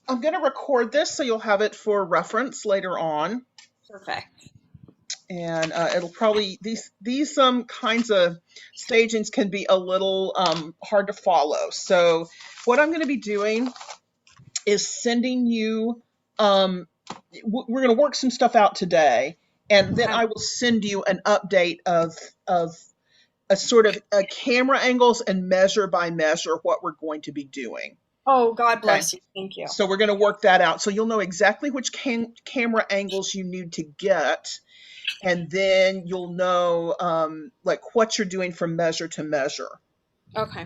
I'm going to record this so you'll have it for reference later on. Perfect. And it'll probably these kinds of stagings can be a little hard to follow. So what I'm going to be doing is sending you. We're going to work some stuff out today, and then Okay. I will send you an update of a sort of a camera angles and measure by measure what we're going to be doing. Oh, God Okay. bless you. Thank you. So we're going to work that out. So you'll know exactly which camera angles you need to get, and then you'll know like what you're doing from measure to measure. Okay.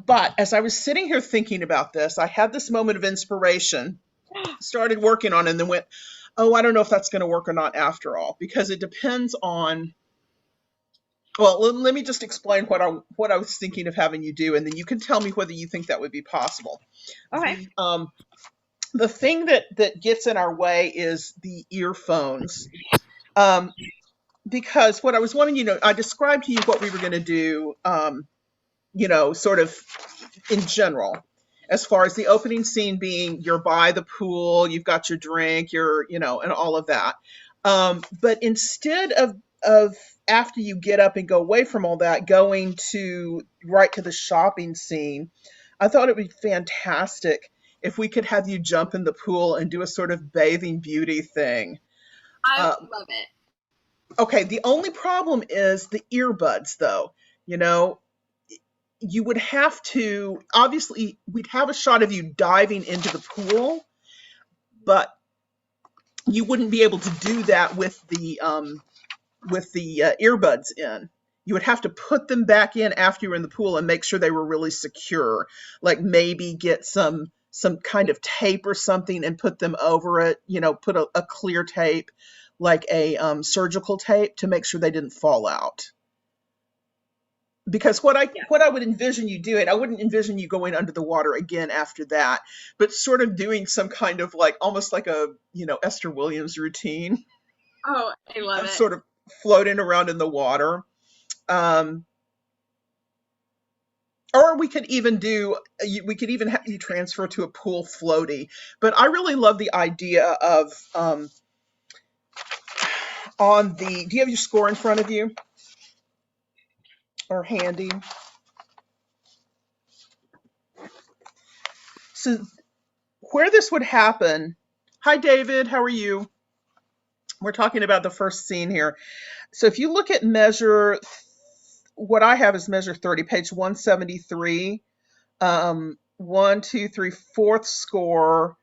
But as I was sitting here thinking about this, I had this moment of inspiration, started working on it, and then went, oh, I don't know if that's going to work or not after all, because it depends on. Well, let me just explain what I was thinking of having you do, and then you can tell me whether you think that would be possible. Okay. The thing that gets in our way is the earphones. Um, because what I was wanting, I described to you what we were going to do, sort of in general, as far as the opening scene being you're by the pool, you've got your drink, and all of that. But instead of after you get up and go away from all that, going to right to the shopping scene, I thought it would be fantastic if we could have you jump in the pool and do a sort of bathing beauty thing. I Uh, love it. okay, the only problem is the earbuds, though. You know, you would have to, obviously, we'd have a shot of you diving into the pool, but you wouldn't be able to do that with the earbuds in. You would have to put them back in after you're in the pool and make sure they were really secure. Like maybe get some kind of tape or something and put them over it. Put a clear tape, like a surgical tape, to make sure they didn't fall out. Because Yeah. what I would envision you doing, I wouldn't envision you going under the water again after that, but sort of doing some kind of like almost like a Esther Williams routine Oh, I love of it. sort of floating around in the water. Um, or we could even have you transfer to a pool floaty. But I really love the idea of do you have your score in front of you or handy? So where this would happen. Hi, David. How are you? We're talking about the first scene here. So if you look at what I have is measure 30, page 173, 1, 2, 3, fourth score,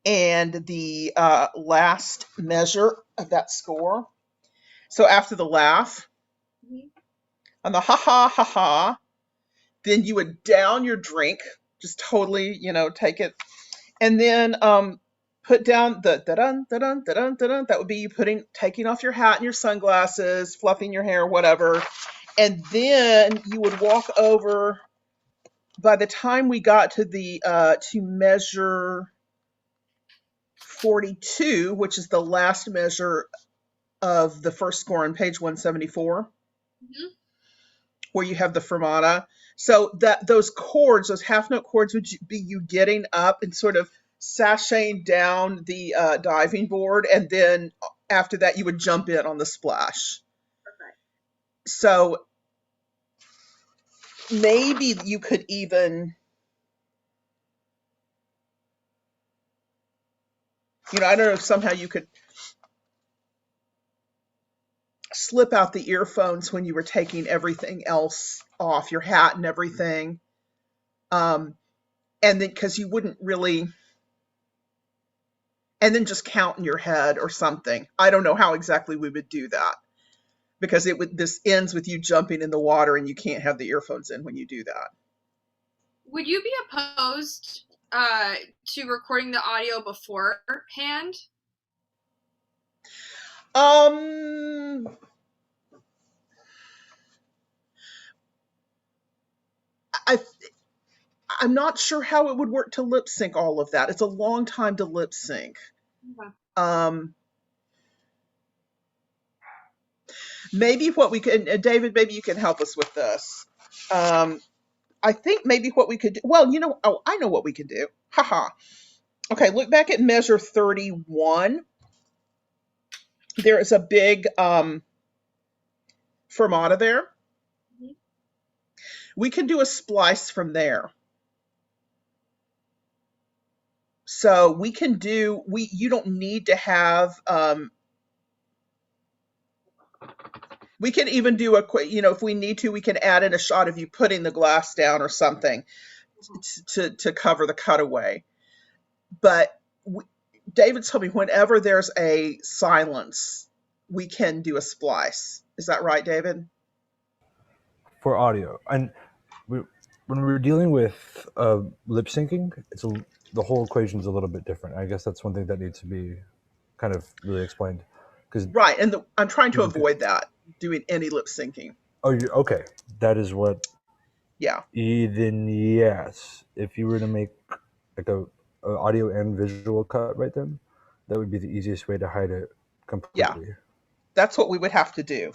and the last measure of that score. So after the laugh, Mhm. on the ha ha ha ha, then you would down your drink, just totally, take it, and then put down the da dun da dun da dun da dun. That would be you taking off your hat and your sunglasses, fluffing your hair, whatever, and then you would walk over. By the time we got to the to measure 42, which is the last measure of the first score on page 174, Mhm. where you have the fermata. So that those chords, those half note chords, would be you getting up and sort of sashaying down the diving board, and then after that you would jump in on the splash. Perfect. So maybe you could even, I don't know if somehow you could slip out the earphones when you were taking everything else off, your hat and everything. Um, and then because you wouldn't really, and then just count in your head or something. I don't know how exactly we would do that, because this ends with you jumping in the water and you can't have the earphones in when you do that. Would you be opposed to recording the audio beforehand? Um, I I'm not sure how it would work to lip sync all of that. It's a long time to lip sync. Okay. Um, maybe what we can, David, maybe you can help us with this. Um, I think maybe what we could do, well, I know what we could do. Haha. Okay, look back at measure 31. There is a big fermata there. Mhm. We can do a splice from there. So we can do, you don't need to have, we can even do a quick, if we need to, we can add in a shot of you putting the glass down or something to cover the cutaway. But David told me whenever there's a silence, we can do a splice. Is that right, David? For audio. And we, when we're dealing with lip syncing, the whole equation is a little bit different. I guess that's one thing that needs to be kind of really explained. Because Right, and I'm trying to avoid that, doing any lip syncing. okay. That is what. Yeah. Then yes, if you were to make like a audio and visual cut right then, that would be the easiest way to hide it Yeah, completely. that's what we would have to do.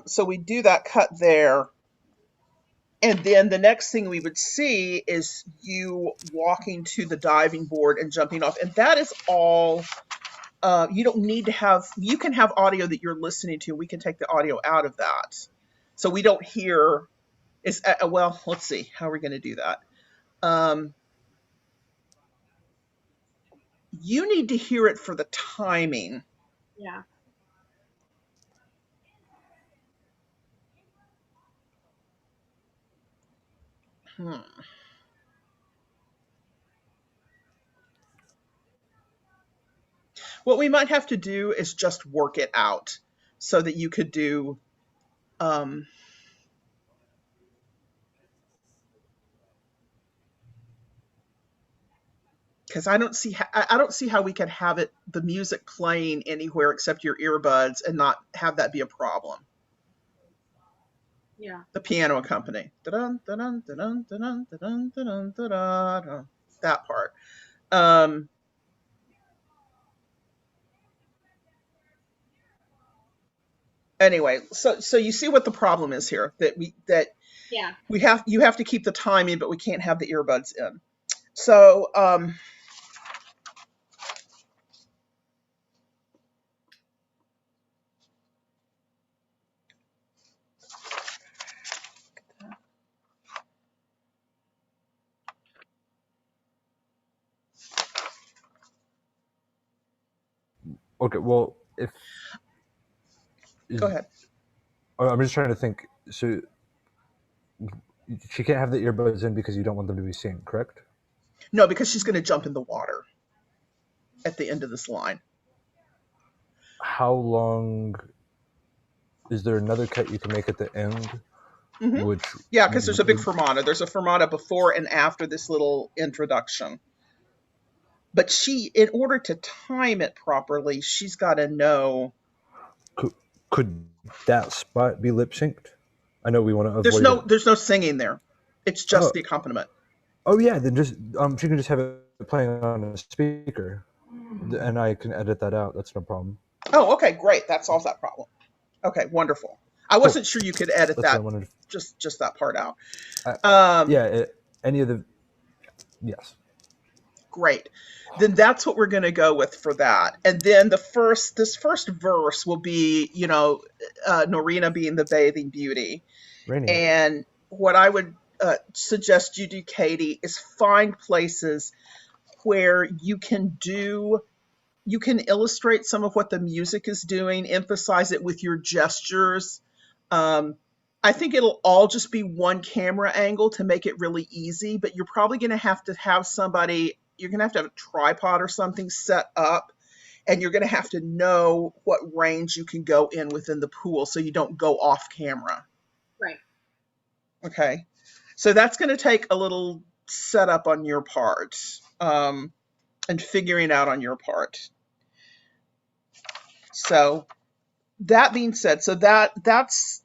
So we do that cut there. And then the next thing we would see is you walking to the diving board and jumping off. And that is all. You don't need to have, you can have audio that you're listening to. We can take the audio out of that. So we don't hear, well, let's see. How are we going to do that? You need to hear it for the timing. Yeah. Hmm. What we might have to do is just work it out so that you could do, because I don't see how we could have the music playing anywhere except your earbuds and not have that be a problem. Yeah. The piano accompany. Dun, dun, dun, dun, dun, dun, dun, dun, dun, that part. Anyway, so you see what the problem is here, that Yeah. you have to keep the time in, but we can't have the earbuds in. So Okay, well, go ahead. I'm just trying to think. So she can't have the earbuds in because you don't want them to be seen, correct? No, because she's going to jump in the water at the end of this line. How long is there another cut you can make at the end? Mm-hmm. Which Yeah, because there's a big fermata. There's a fermata before and after this little introduction. But in order to time it properly, she's got to know. could that spot be lip synced? I know we want to avoid it. There's no singing there. It's just the accompaniment. Oh yeah, then just she can just have it playing on a speaker, and I can edit that out. That's no problem. Oh, okay, great. That solves that problem. Okay, wonderful. I wasn't sure you could edit That's that, what I wanted. just that part out. Any of the yes. Great. Then that's what we're going to go with for that. And then this first verse will be, Norina being the bathing beauty. Rainy. And what I would suggest you do, Katie, is find places where you can illustrate some of what the music is doing, emphasize it with your gestures. I think it'll all just be one camera angle to make it really easy, but you're probably going to have somebody, you're going to have a tripod or something set up, and you're going to have to know what range you can go in within the pool so you don't go off camera. Right. Okay. So that's going to take a little setup on your part, and figuring out on your part. So that being said, so that's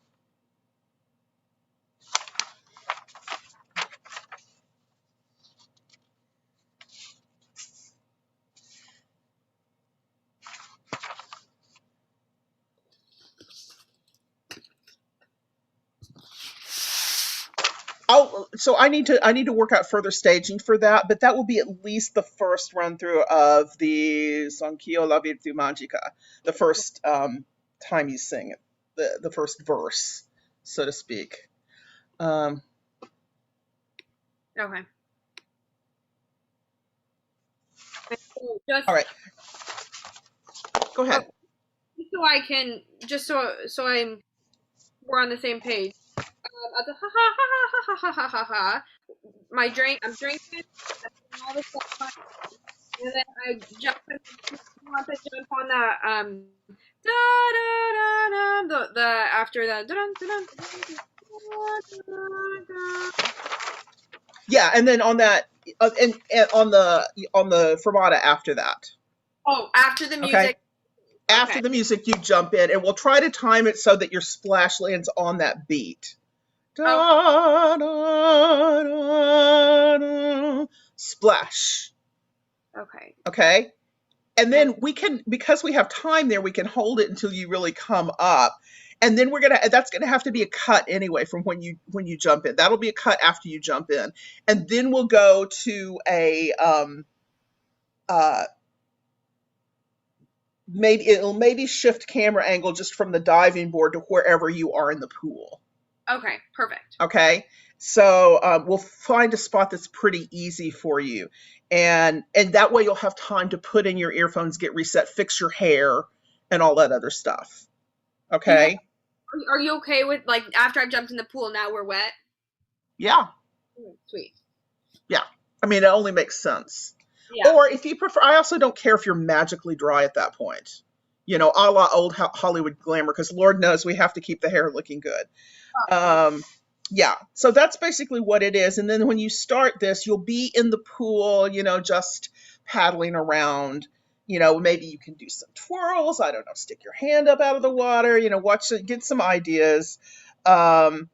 So I need to work out further staging for that, but that will be at least the first run through of the Sanchio la Virtù Magica, the first time you sing it, the first verse, so to speak. Um, Okay. And so just all right, go ahead. so I can so we're on the same page. At the ha ha ha ha ha ha ha ha. I'm drinking, all this stuff, and then I jump in, want to jump on that da da da da the after that da da da. Yeah, and then on that, and on the fermata after that. Oh, after the Okay, music. after Okay. the music, you jump in, and we'll try to time it so that your splash lands on that beat. Okay. Da, da, da, da, splash. Okay. Okay. And And then we can, because we have time there, we can hold it until you really come up. And then that's gonna have to be a cut anyway from when you jump in. That'll be a cut after you jump in. And then we'll go to a uh maybe shift camera angle just from the diving board to wherever you are in the pool. okay, perfect. Okay. So we'll find a spot that's pretty easy for you. And that way you'll have time to put in your earphones, get reset, fix your hair, and all that other stuff. Do you Okay. are you okay with like after I've jumped in the pool now we're wet? Yeah. Sweet. Yeah. I mean, it only makes sense. Yeah. Or if you prefer, I also don't care if you're magically dry at that point. A la old Hollywood glamour, because Lord knows we have to keep the hair looking good. Um, yeah, so that's basically what it is. And then when you start this, you'll be in the pool, just paddling around. Maybe you can do some twirls. I don't know, stick your hand up out of the water, watch it, get some ideas. Um,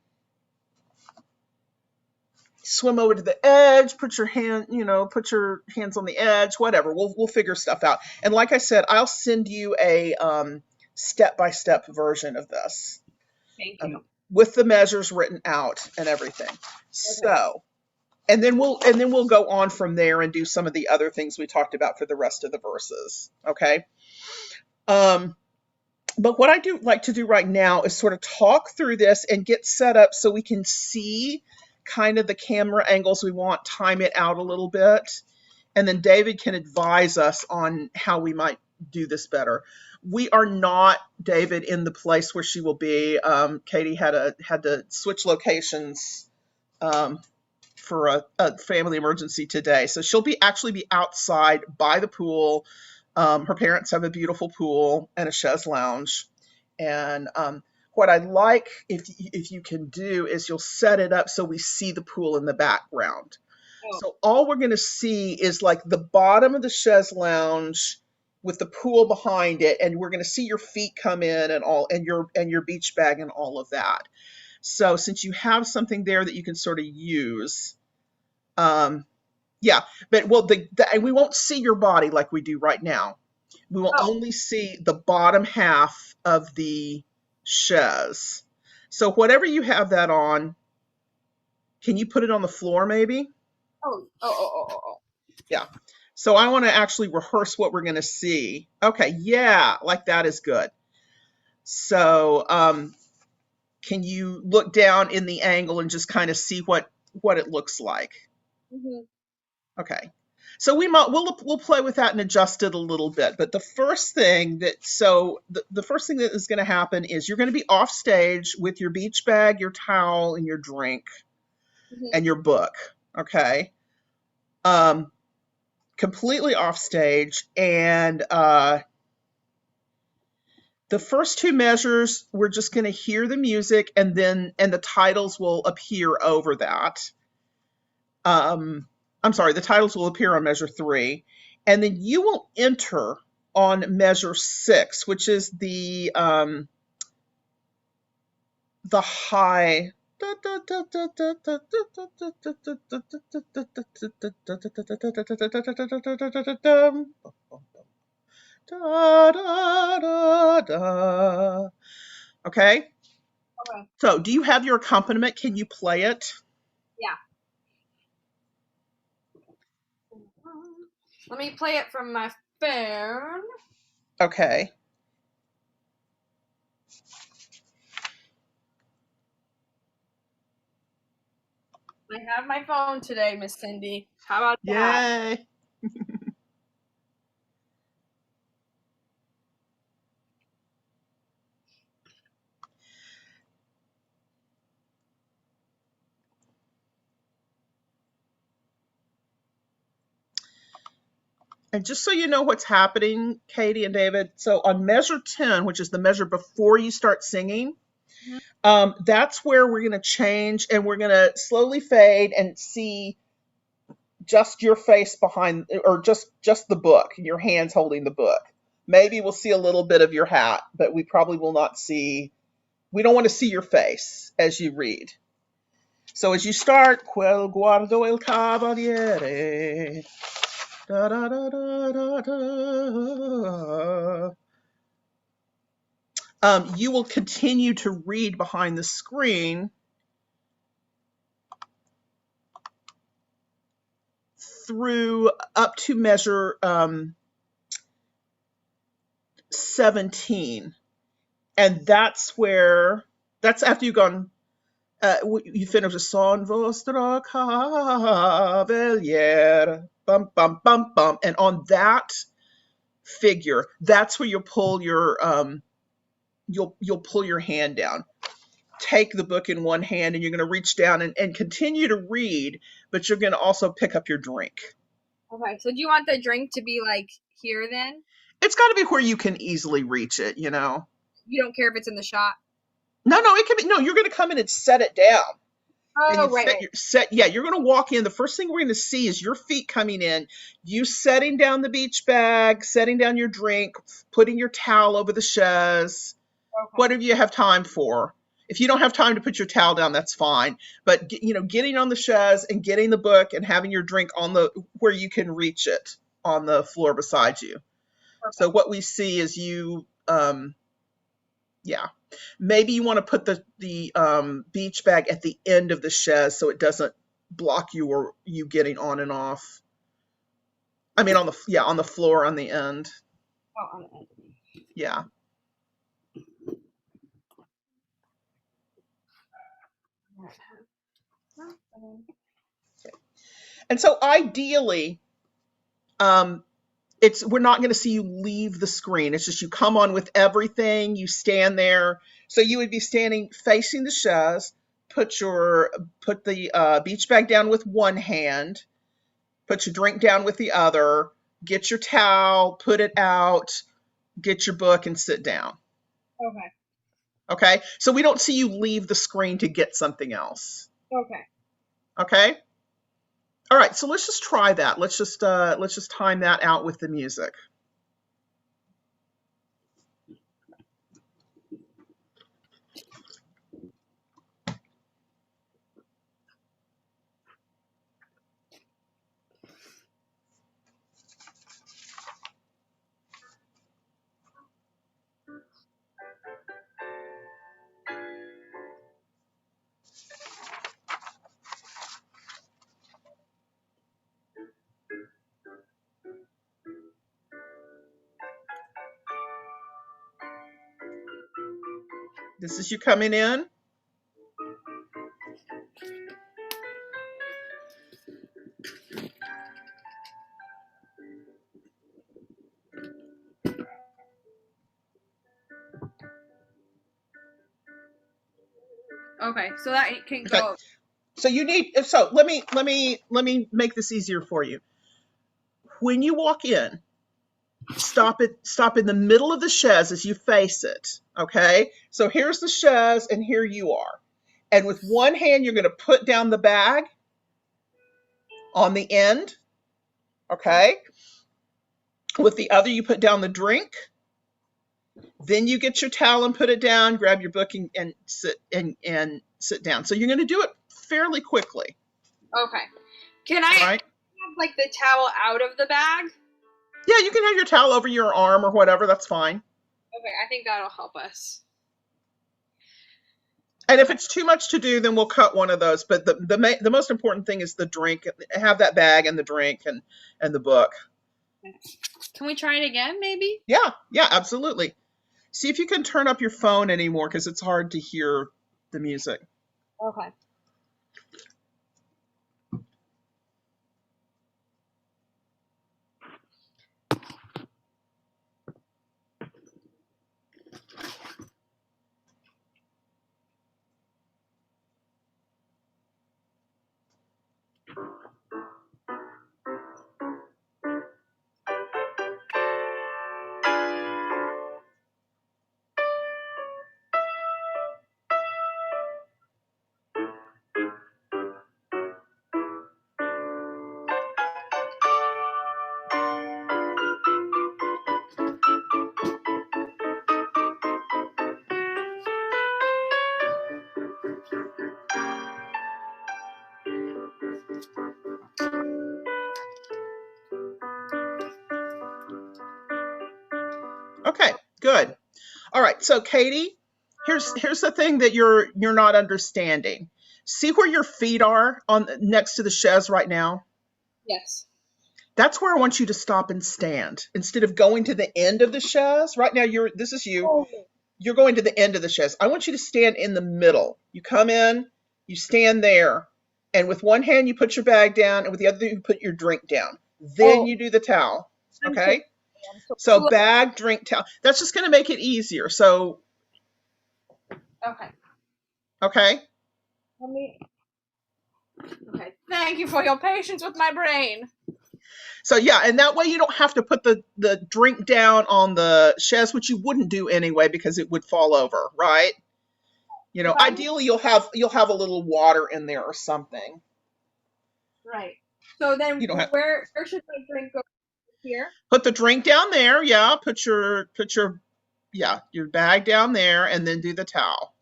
swim over to the edge, put your hands on the edge, whatever. We'll figure stuff out. And like I said, I'll send you a step-by-step version of this. Thank you. With the measures written out and everything. Okay. So, and then we'll go on from there and do some of the other things we talked about for the rest of the verses. Okay. But what I do like to do right now is sort of talk through this and get set up so we can see kind of the camera angles we want, time it out a little bit, and then David can advise us on how we might do this better. We are not, David, in the place where she will be. Katie had to switch locations for a family emergency today, so she'll actually be outside by the pool. Her parents have a beautiful pool and a chaise lounge, and what I like, if you can do, is you'll set it up so we see the pool in the background. Oh. So all we're going to see is like the bottom of the chaise lounge with the pool behind it, and we're going to see your feet come in and your beach bag and all of that. So since you have something there that you can sort of use, yeah, but we won't see your body like we do right now. We will only see the bottom half of the chaise. So whatever you have that on, can you put it on the floor maybe? Oh. Yeah. So I want to actually rehearse what we're going to see. Okay, yeah, like that is good. So can you look down in the angle and just kind of see what it looks like? Mm-hmm. Okay. So we'll play with that and adjust it a little bit. But the first thing that is going to happen is you're going to be off stage with your beach bag, your towel, and your drink, and your book. Okay. Completely off stage, and the first two measures we're just going to hear the music, and the titles will appear over that. I'm sorry, the titles will appear on measure 3, and then you will enter on measure 6, which is the high. Okay. Okay. So, do you have your accompaniment? Can you play it? Yeah. Let me play it from my phone. Okay. I have my phone today, Miss Cindy. How about that? Yay. And just so you know what's happening, Katie and David, so on measure 10, which is the measure before you start singing, that's where we're going to change and we're going to slowly fade and see just your face behind, or just the book, your hands holding the book. Maybe we'll see a little bit of your hat, but we probably will not see, we don't want to see your face as you read. So as you start, quel guardo il cavaliere, da da da da da da. You will continue to read behind the screen through up to measure 17. And that's after you've gone, you finish a son vostro cavaliere, bum, bum, bum, bum. And on that figure, that's where you'll pull you'll pull your hand down. Take the book in one hand and you're going to reach down and continue to read, but you're going to also pick up your drink. Okay, so do you want the drink to be like here then? It's got to be where you can easily reach it, you know. You don't care if it's in the shot? No, it can be, no, you're going to come in and set it down. Oh, And right. yeah, you're going to walk in. The first thing we're going to see is your feet coming in, you setting down the beach bag, setting down your drink, putting your towel over the chaise, Okay. whatever you have time for. If you don't have time to put your towel down, that's fine. But getting on the chaise and getting the book and having your drink on the where you can reach it on the floor beside you. Perfect. So what we see is you, yeah. Maybe you want to put the beach bag at the end of the chaise so it doesn't block you or you getting on and off. I mean, on the floor on the end. Oh, on the end. Yeah. And so ideally, we're not going to see you leave the screen. It's just you come on with everything, you stand there. So you would be standing facing the chaise, put the beach bag down with one hand, put your drink down with the other, get your towel, put it out, get your book and sit down. Okay. Okay? So we don't see you leave the screen to get something else. Okay. Okay? All right, so let's just try that. Let's just time that out with the music. This is you coming in. Okay, so that can go. Okay. So let me make this easier for you. When you walk in, stop in the middle of the chaise as you face it. Okay? So here's the chaise and here you are. And with one hand you're going to put down the bag on the end. Okay? With the other you put down the drink. Then you get your towel and put it down, grab your book and sit down. So you're going to do it fairly quickly. Okay. Can I Right? have like the towel out of the bag? Yeah, you can have your towel over your arm or whatever. That's fine. Okay, I think that'll help us. And if it's too much to do, then we'll cut one of those. But the most important thing is the drink. Have that bag and the drink and the book. Can we try it again, maybe? Yeah, absolutely. See if you can turn up your phone anymore because it's hard to hear the music. Okay. Okay, good. All right, so Katie, here's the thing that you're not understanding. See where your feet are on next to the chaise right now? Yes. That's where I want you to stop and stand instead of going to the end of the chaise. Right now, this is you. Oh. You're going to the end of the chaise. I want you to stand in the middle. You come in, you stand there, and with one hand you put your bag down, and with the other you put your drink down. Then you do the towel. Okay? So bag, drink, towel. That's just going to make it easier. So. Okay. Okay. Okay. Thank you for your patience with my brain. So yeah, and that way you don't have to put the drink down on the chaise, which you wouldn't do anyway because it would fall over, right? You know, ideally you'll have a little water in there or something. Right. So then where should my drink go? Here? Put the drink down there, yeah. Put your bag down there and then do the towel.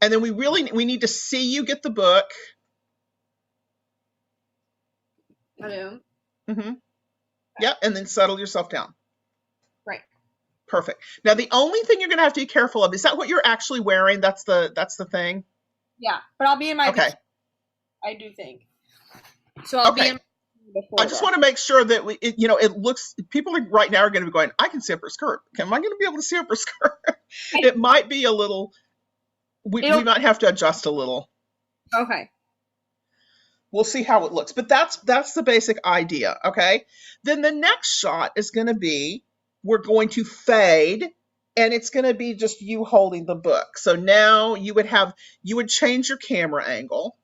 And then we need to see you get the book. I do. Mm-hmm. Yeah, and then settle yourself down. Right. Perfect. Now the only thing you're gonna have to be careful of, is that what you're actually wearing? That's the thing? Yeah, but I'll be in my okay. I do think. So I'll be in I just want to make sure that it looks, people right now are going to be going, I can see up her skirt. Am I going to be able to see up her skirt? It might be a little, we might have to adjust a little. Okay. We'll see how it looks, but that's the basic idea. Okay. Then the next shot is going to be, we're going to fade, and it's going to be just you holding the book. So now you would change your camera angle.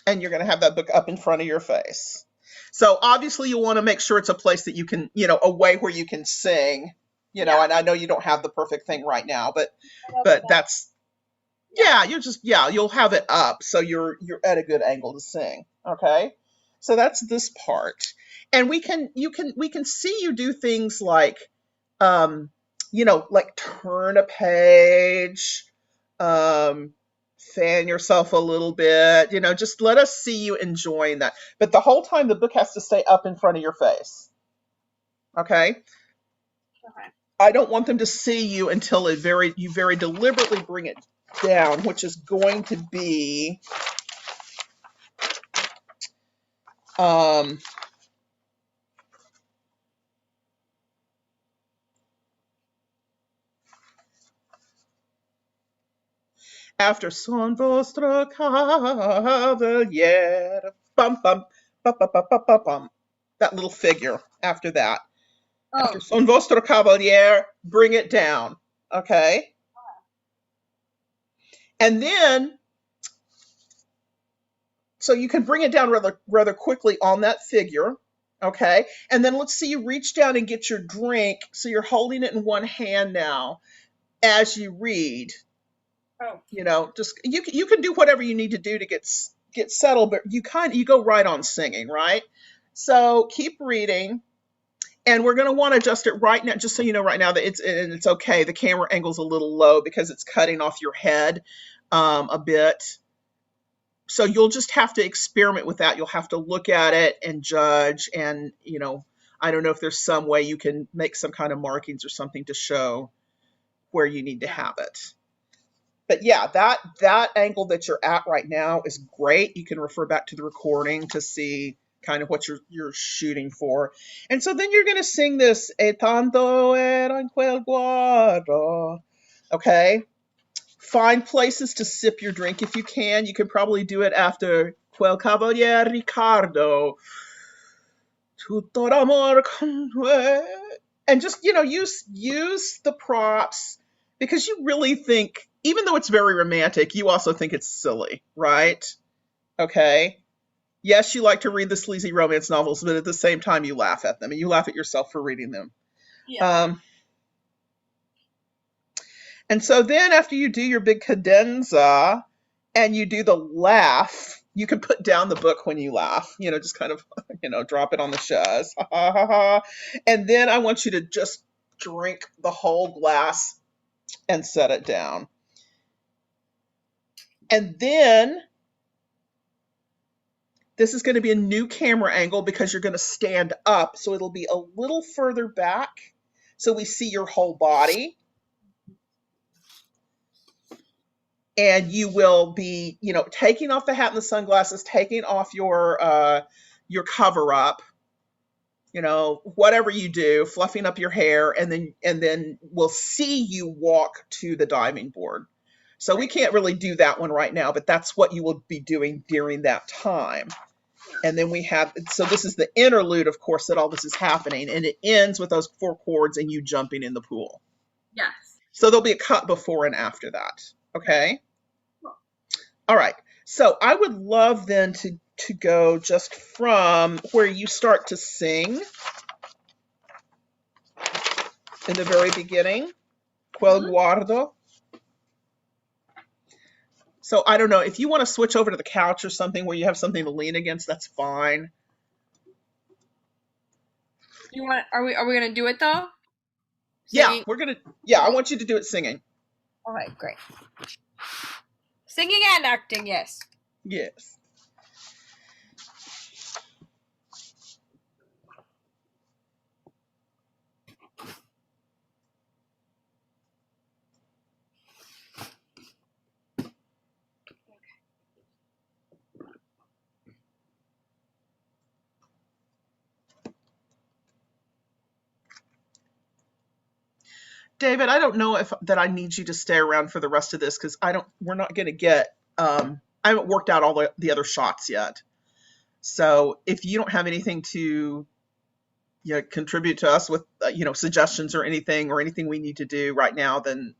And you're going to have that book up in front of your face. So obviously you want to make sure it's a place that you can, away where you can sing, and I know you don't have the perfect thing right now, but that's, you'll have it up. So you're at a good angle to sing. Okay. So that's this part. And we can see you do things like, like turn a page, fan yourself a little bit, just let us see you enjoying that. But the whole time the book has to stay up in front of your face. Okay? Okay. I don't want them to see you until you very deliberately bring it down, which is going to be after son vostro cavaliere, bum bum bum bum bum bum bum, that little figure after that. After son vostro cavaliere, bring it down. Okay? And then, so you can bring it down rather quickly on that figure. Okay? And then let's see you reach down and get your drink. So you're holding it in one hand now as you read. Just you can do whatever you need to do to get settled, but you go right on singing, right? So keep reading, and we're going to want to adjust it right now, just so you know right now that it's okay. The camera angle's a little low because it's cutting off your head a bit. So you'll just have to experiment with that. You'll have to look at it and judge. And, I don't know if there's some way you can make some kind of markings or something to show where you need to have it. But yeah, that angle that you're at right now is great. You can refer back to the recording to see kind of what you're shooting for. And so then you're going to sing this E tanto era in quel guardo. Okay? Find places to sip your drink if you can. You could probably do it after quel cavalier Riccardo. Tutto d'amor con te. And just, use the props because you really think, even though it's very romantic, you also think it's silly, right? Okay. Yes, you like to read the sleazy romance novels, but at the same time, you laugh at them and you laugh at yourself for reading them. Yeah. And so then after you do your big cadenza and you do the laugh, you can put down the book when you laugh, just kind of, drop it on the chaise. And then I want you to just drink the whole glass and set it down. And then this is going to be a new camera angle because you're going to stand up. So it'll be a little further back so we see your whole body. And you will be, taking off the hat and the sunglasses, taking off your cover up, whatever you do, fluffing up your hair, and then we'll see you walk to the diving board. So we can't really do that one right now, but that's what you will be doing during that time. And then so this is the interlude, of course, that all this is happening, and it ends with those 4 chords and you jumping in the pool. Yes. So there'll be a cut before and after that. Okay. All right. So I would love then to go just from where you start to sing in the very beginning, Quel guardo. So I don't know if you want to switch over to the couch or something where you have something to lean against, that's fine. Are we gonna do it though? Singing? Yeah, I want you to do it singing. All right, great. Singing and acting, yes. Yes. David, I don't know if that I need you to stay around for the rest of this because we're not going to get, I haven't worked out all the other shots yet. So if you don't have anything to contribute to us with, suggestions or anything we need to do right now, then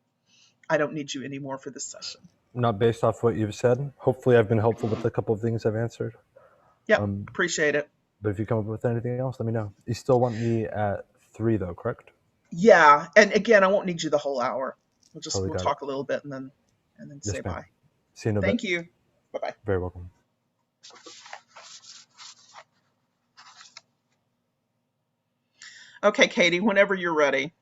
I don't need you anymore for this session. Not based off what you've said. Hopefully I've been helpful with a couple of things I've answered. Yeah, appreciate it. But if you come up with anything else, let me know. You still want me at 3 though, correct? Yeah, and again, I won't need you the whole hour. We'll talk a little bit and then say bye. See you in a bit. Thank you. Bye-bye. Very welcome. Okay, Katie, whenever you're ready.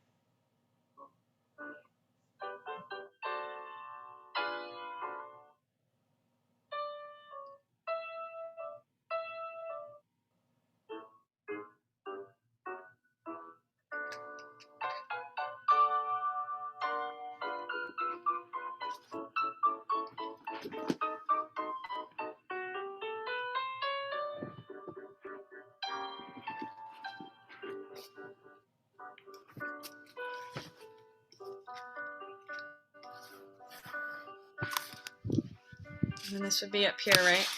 And this would be up here, right?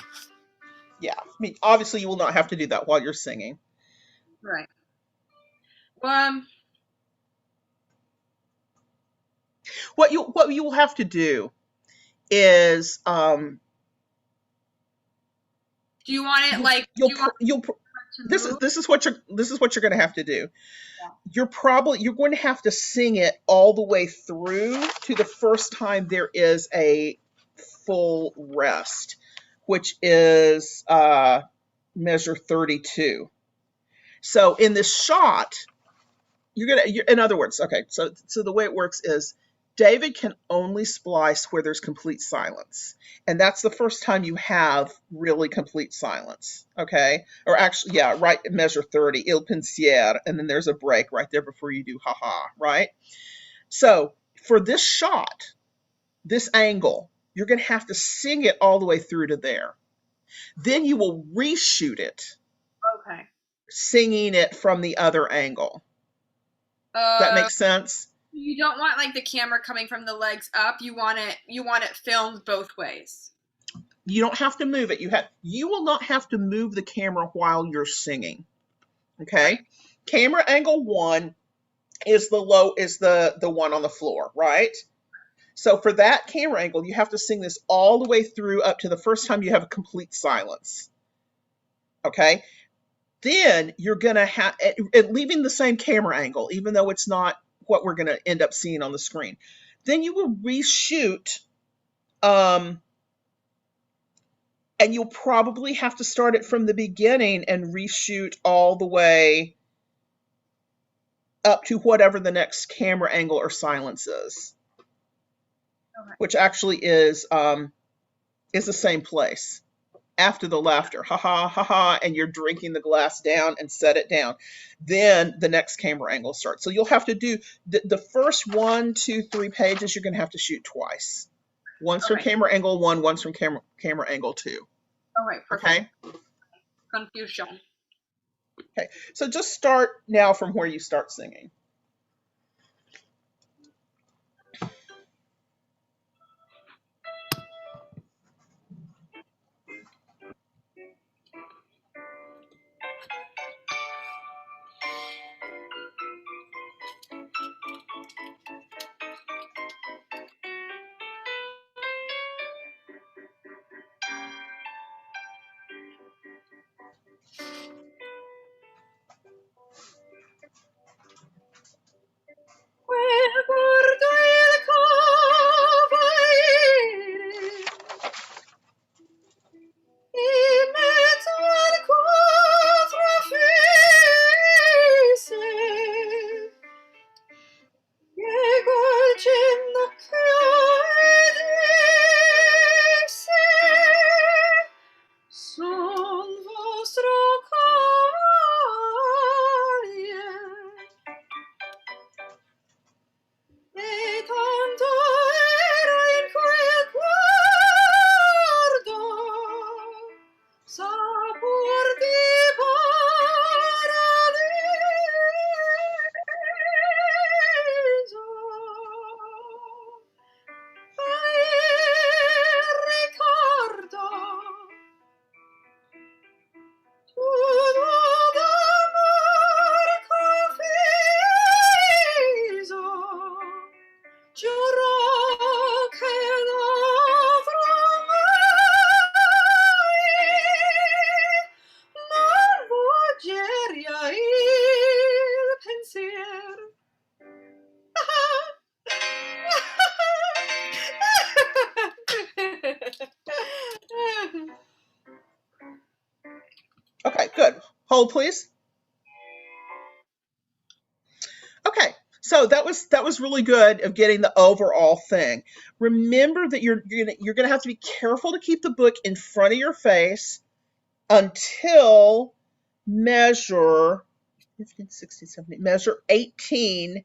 Yeah, I mean, obviously you will not have to do that while you're singing. Right. What you will have to do is do you want it like this is what you're going to have to do. Yeah. You're going to have to sing it all the way through to the first time there is a full rest, which is measure 32. So in this shot, in other words, okay, so the way it works is David can only splice where there's complete silence. And that's the first time you have really complete silence. Okay. Or actually, yeah, right. Measure 30, il pensier. And then there's a break right there before you do haha, right? So for this shot, this angle, you're going to have to sing it all the way through to there. Then you will reshoot it, Okay. singing it from the other angle. That makes sense? You don't want like the camera coming from the legs up. You want it filmed both ways. You don't have to move it. You will not have to move the camera while you're singing. Okay? Right. Camera angle 1 is the one on the floor, right? So for that camera angle, you have to sing this all the way through up to the first time you have a complete silence. Okay? Then you're going to have, leaving the same camera angle, even though it's not what we're going to end up seeing on the screen. Then you will reshoot, and you'll probably have to start it from the beginning and reshoot all the way up to whatever the next camera angle or silence is, Okay. which actually is the same place. After the laughter, ha ha ha ha, and you're drinking the glass down and set it down. Then the next camera angle starts. So you'll have to do the first 1, 2, 3 pages. You're going to have to shoot twice. Once from camera angle 1, once from camera angle 2. All right, perfect. Okay. Confusion. Okay. So just start now from where you start singing. Okay, good. Hold, please. Okay, so that was really good of getting the overall thing. Remember that you're gonna have to be careful to keep the book in front of your face until measure 15, 16, 17, measure 18,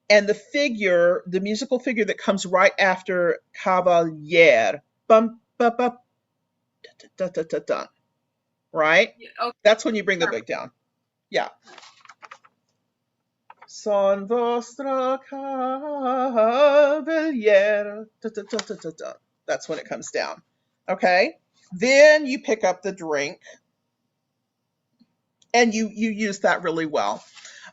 and the musical figure that comes right after Cavalier. Bum, bum, bum, da, da, da, da, da. Right? Okay. That's when you bring the book down. Yeah. Son vostra cavaliere. Da, da, da, da, da, da. That's when it comes down. Okay? Then you pick up the drink. And you use that really well.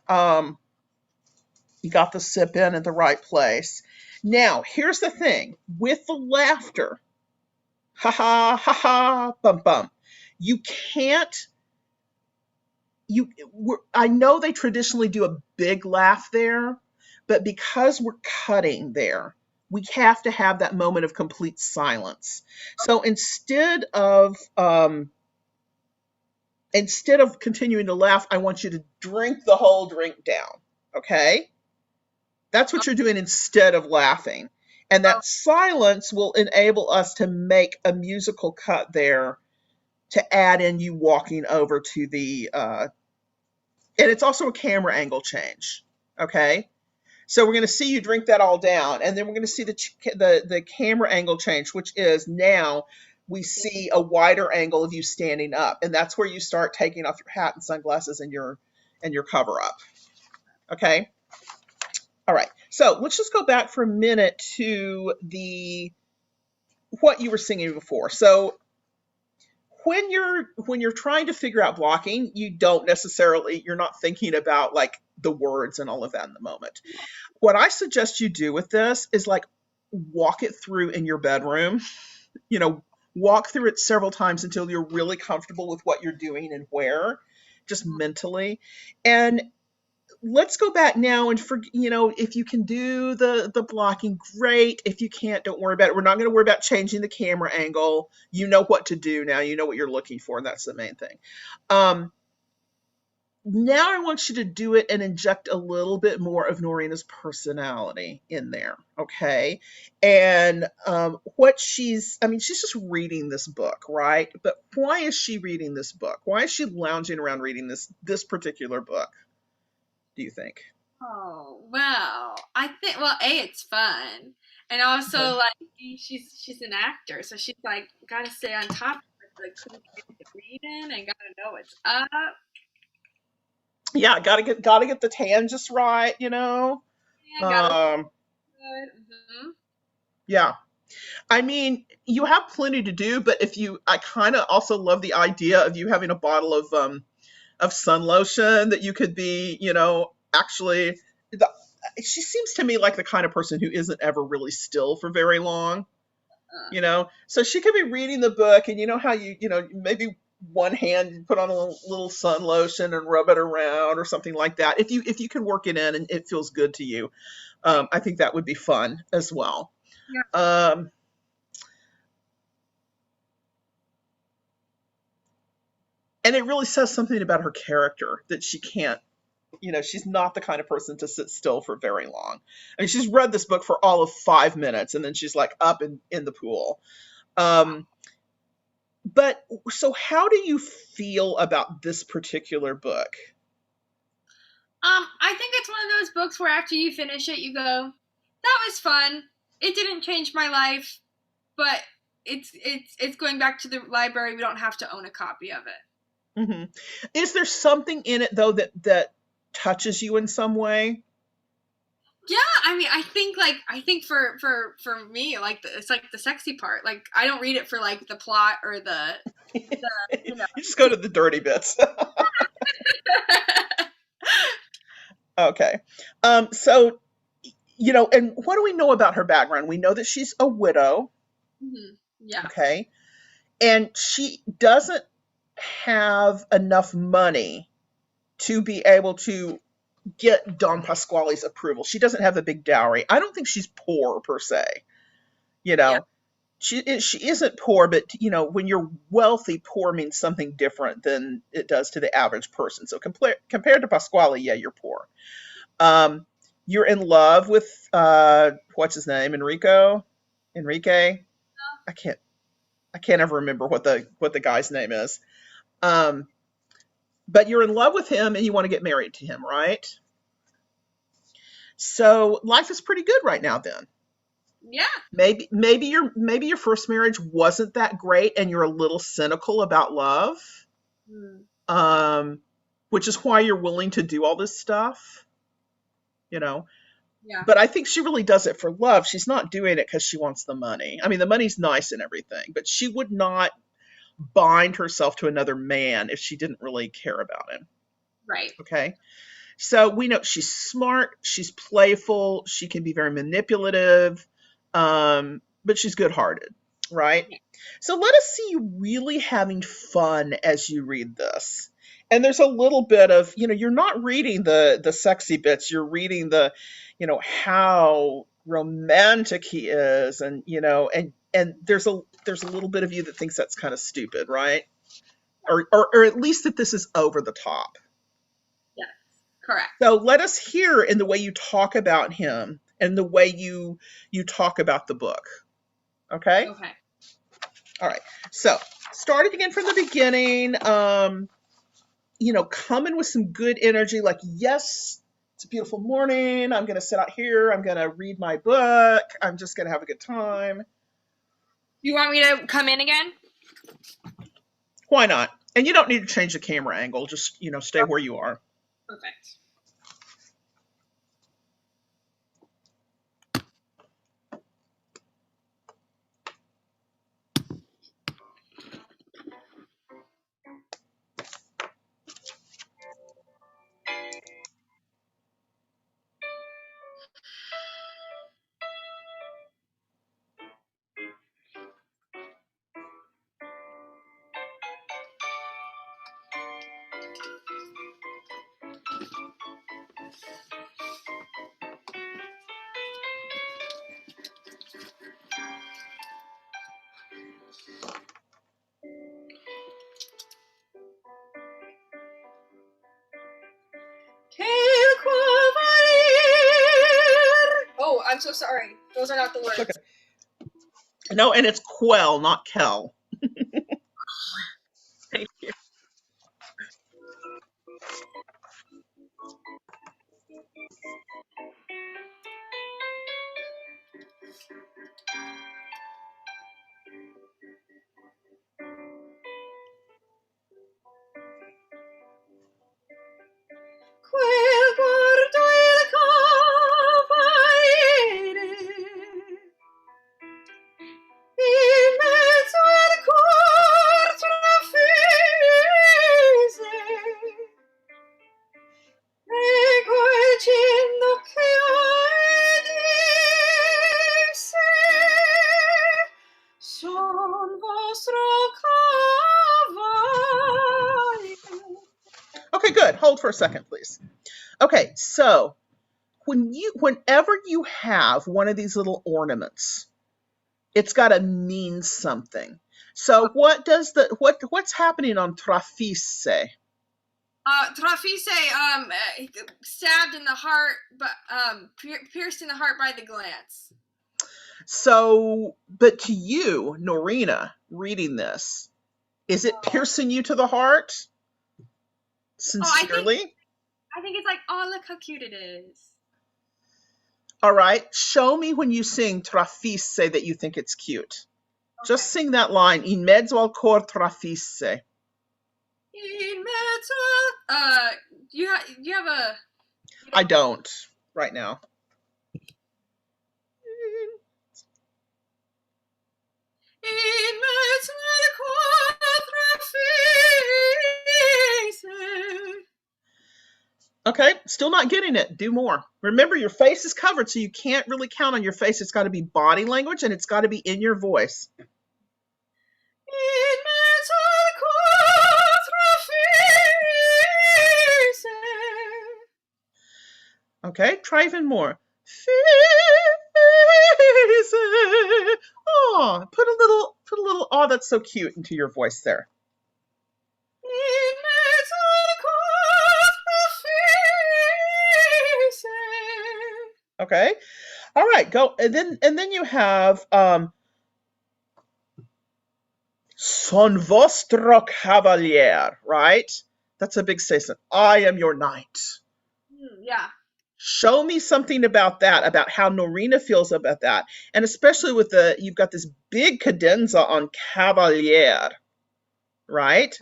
You got the sip in at the right place. Now, here's the thing. With the laughter, ha ha, ha ha, bum bum, you can't, I know they traditionally do a big laugh there, but because we're cutting there, we have to have that moment of complete silence. So instead of continuing to laugh, I want you to drink the whole drink down, okay? That's what you're doing instead of laughing. And Oh, that silence will enable us to make a musical cut there to add in you walking over to the, and it's also a camera angle change. Okay. So we're going to see you drink that all down, and then we're going to see the camera angle change, which is now we see a wider angle of you standing up, and that's where you start taking off your hat and sunglasses and your cover up. Okay. All right. So let's just go back for a minute to the what you were singing before. So when you're trying to figure out blocking, you're not thinking about like the words and all of that in the moment. What I suggest you do with this is like walk it through in your bedroom, you know, walk through it several times until you're really comfortable with what you're doing and where, just mentally. And let's go back now and if you can do the blocking, great. If you can't, don't worry about it. We're not going to worry about changing the camera angle. You know what to do now. You know what you're looking for, and that's the main thing. Now I want you to do it and inject a little bit more of Norina's personality in there, okay? And she's just reading this book, right? But why is she reading this book? Why is she lounging around reading this particular book, do you think? oh, well, I think it's fun, and also Okay. like she's an actor, so she's like got to stay on top of it, like couldn't get the reading and got to know what's up. Yeah, gotta get the tan just right, you know. Yeah, got to look Um, good. yeah. I mean, you have plenty to do, but I kind of also love the idea of you having a bottle of sun lotion that you could be, actually. The, she seems to me like the kind of person who isn't ever really still for very long, Uh, So she could be reading the book, and you know how maybe one hand you put on a little sun lotion and rub it around or something like that. If you can work it in and it feels good to you, I think that would be fun as well. yeah, Um, and it really says something about her character that she can't, she's not the kind of person to sit still for very long. I mean, she's read this book for all of 5 minutes and then she's like up in the pool. Um, but so how do you feel about this particular book? I think it's one of those books where after you finish it, you go, "That was fun. It didn't change my life, but it's going back to the library. We don't have to own a copy of it." Hmm. Is there something in it though that touches you in some way? Yeah, I mean, I think for me, like it's like the sexy part. Like I don't read it for like the plot or the you know. You just go to the dirty bits. Okay. So, and what do we know about her background? We know that she's a widow, Yeah, okay? And she doesn't have enough money to be able to get Don Pasquale's approval. She doesn't have a big dowry. I don't think she's poor per se. You yeah, know, she isn't poor, but when you're wealthy, poor means something different than it does to the average person. So compared to Pasquale, yeah, you're poor. Um, you're in love with what's his name, Enrique. I can't I can't ever remember what the guy's name is. Um, but you're in love with him and you want to get married to him, right? So life is pretty good right now then. yeah, Maybe your first marriage wasn't that great and you're a little cynical about love. mm, Um, which is why you're willing to do all this stuff, you know. yeah, But I think she really does it for love. She's not doing it because she wants the money. I mean, the money's nice and everything, but she would not bind herself to another man if she didn't really care about him. right. Okay. So we know she's smart, she's playful, she can be very manipulative, but she's good hearted, right? Yeah, So let us see you really having fun as you read this. And there's a little bit of, you're not reading the sexy bits, you're reading the, how romantic he is, and and there's a little bit of you that thinks that's kind of stupid, right? Or at least that this is over the top. yeah. Correct. So let us hear in the way you talk about him and the way you talk about the book. Okay? Okay. All right. So starting again from the beginning, come in with some good energy, like, yes, it's a beautiful morning. I'm going to sit out here. I'm going to read my book. I'm just going to have a good time. You want me to come in again? Why not? And you don't need to change the camera angle. Just, stay where you are. Perfect. Oh, I'm so sorry. Those are not the words. Okay. No, and it's quell, not kell. Thank you. Quel porto il cavaliere in mezzo al cor trafise ego il cenno che disse son vostro cavaliere. Okay, good. Hold for a second, please. Okay, so whenever you have one of these little ornaments, it's got to mean something. So what's happening on trafisse? Trafise, stabbed in the heart, but pierced in the heart by the glance. So, but to you, Norina, reading this, is it piercing you to the heart? Sincerely? I think it's like, oh, look how cute it is. All right. Show me when you sing trafisse that you think it's cute. Okay. Just sing that line. In mezzo al cor trafisse. In mezzo. You have a. I don't right now. In mezzo al cor trafisse. Okay, still not getting it. Do more. Remember, your face is covered, so you can't really count on your face. It's got to be body language, and it's got to be in your voice. Okay, try even more. Oh, put a little, oh, that's so cute into your voice there. Okay. All right, go. And then you have son vostro cavalier, right? That's a big statement. I am your knight. Yeah. Show me something about that, about how Norina feels about that. And especially with you've got this big cadenza on cavalier, right?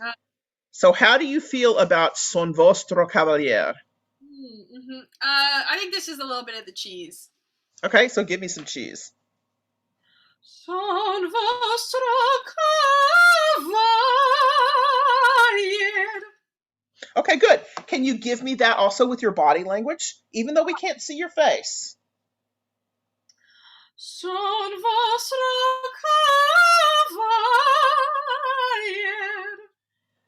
So how do you feel about son vostro cavalier? Mm-hmm. I think this is a little bit of the cheese. Okay, so give me some cheese. Son vostro cavalier. Okay, good. Can you give me that also with your body language, even though we can't see your face? Son vostro cavalier.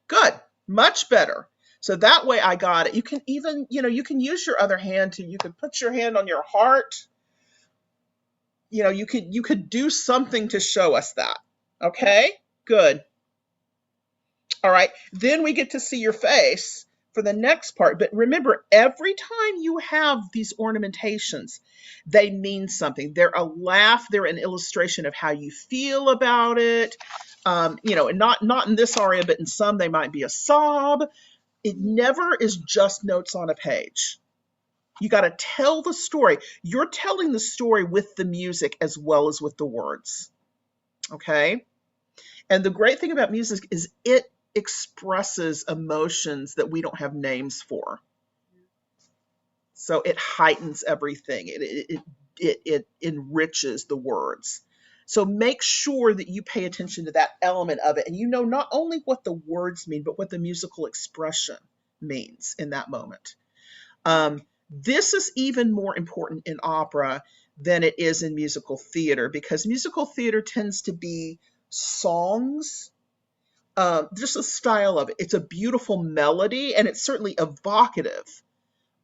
Good. Much better. So that way I got it. You can even, you can use your other hand you could put your hand on your heart. You could do something to show us that. Okay? Good. All right. Then we get to see your face. for the next part. But remember, every time you have these ornamentations, they mean something. They're a laugh, they're an illustration of how you feel about it. And not in this aria, but in some they might be a sob. It never is just notes on a page. You got to tell the story. You're telling the story with the music as well as with the words. Okay? And the great thing about music is it expresses emotions that we don't have names for. So it heightens everything. It enriches the words. So make sure that you pay attention to that element of it. And you know not only what the words mean, but what the musical expression means in that moment. This is even more important in opera than it is in musical theater, because musical theater tends to be songs, just the style of it. It's a beautiful melody and it's certainly evocative.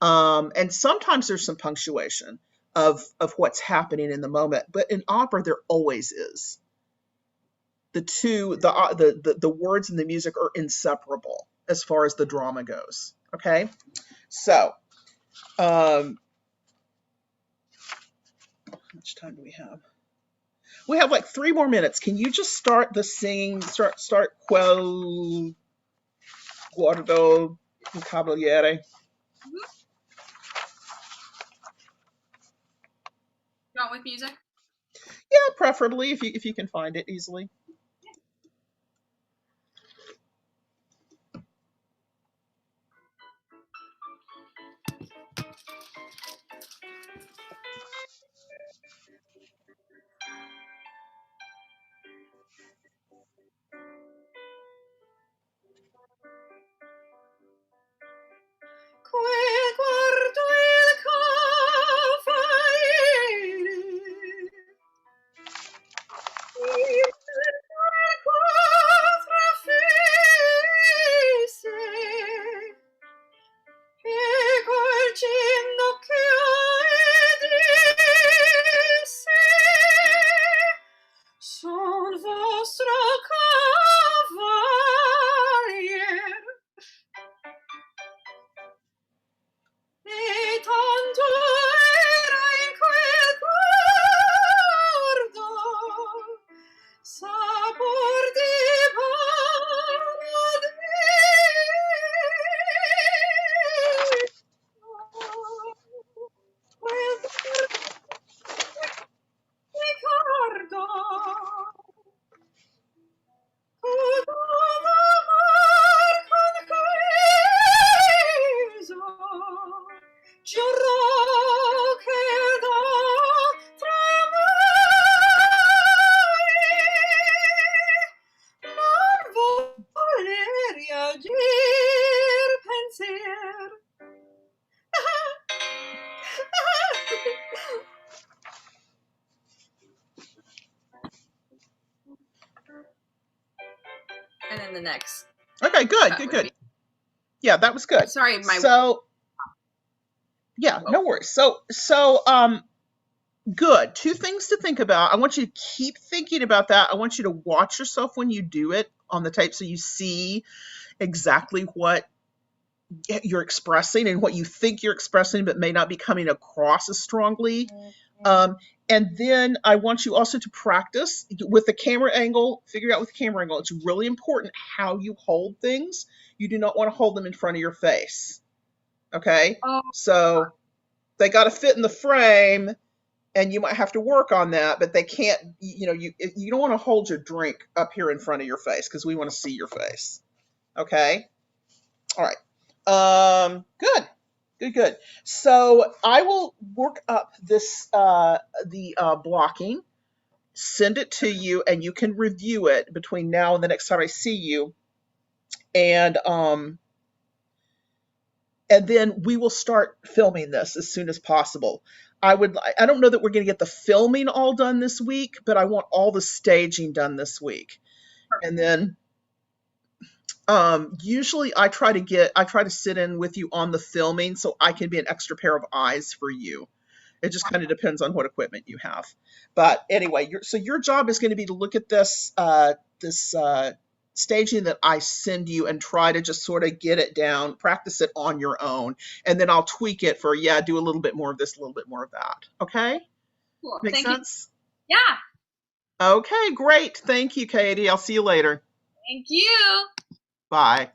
And sometimes there's some punctuation of what's happening in the moment, but in opera there always is. The words and the music are inseparable as far as the drama goes. Okay, so how much time do we have? We have like 3 more minutes. Can you just start the singing? Start quel guardo il cavaliere. Not with music? Yeah, preferably if you can find it easily. Quel guardo il cavaliere, il qual trafisse, e col ginocchio e disse: son vostro cavalier. E tanto era in quel guardo sapor di paradiso. Quel ricordo tutto d'amor conceso, giurò che da tremare non voler agir pensier. And then the next. Okay, good. Yeah, that was good. Sorry, No worries. Good. 2 things to think about. I want you to keep thinking about that. I want you to watch yourself when you do it on the tape so you see exactly what you're expressing and what you think you're expressing but may not be coming across as strongly. And then I want you also to practice with the camera angle, figure out with the camera angle. It's really important how you hold things. You do not want to hold them in front of your face. Okay? So they got to fit in the frame, and you might have to work on that, but they can't, you don't want to hold your drink up here in front of your face because we want to see your face. Okay? All right. Good. So I will work up this, the blocking, send it to you, and you can review it between now and the next time I see you. And then we will start filming this as soon as possible. I don't know that we're going to get the filming all done this week, but I want all the staging done this week. And then usually I try to sit in with you on the filming so I can be an extra pair of eyes for you. It just kind of depends on what equipment you have. But anyway, so your job is going to be to look at this staging that I send you and try to just sort of get it down, practice it on your own, and then I'll tweak it for, yeah, do a little bit more of this, a little bit more of that. Okay? Cool. Make Thank you. sense? Yeah. Okay, great. Thank you, Katie. I'll see you later. Thank you. Bye.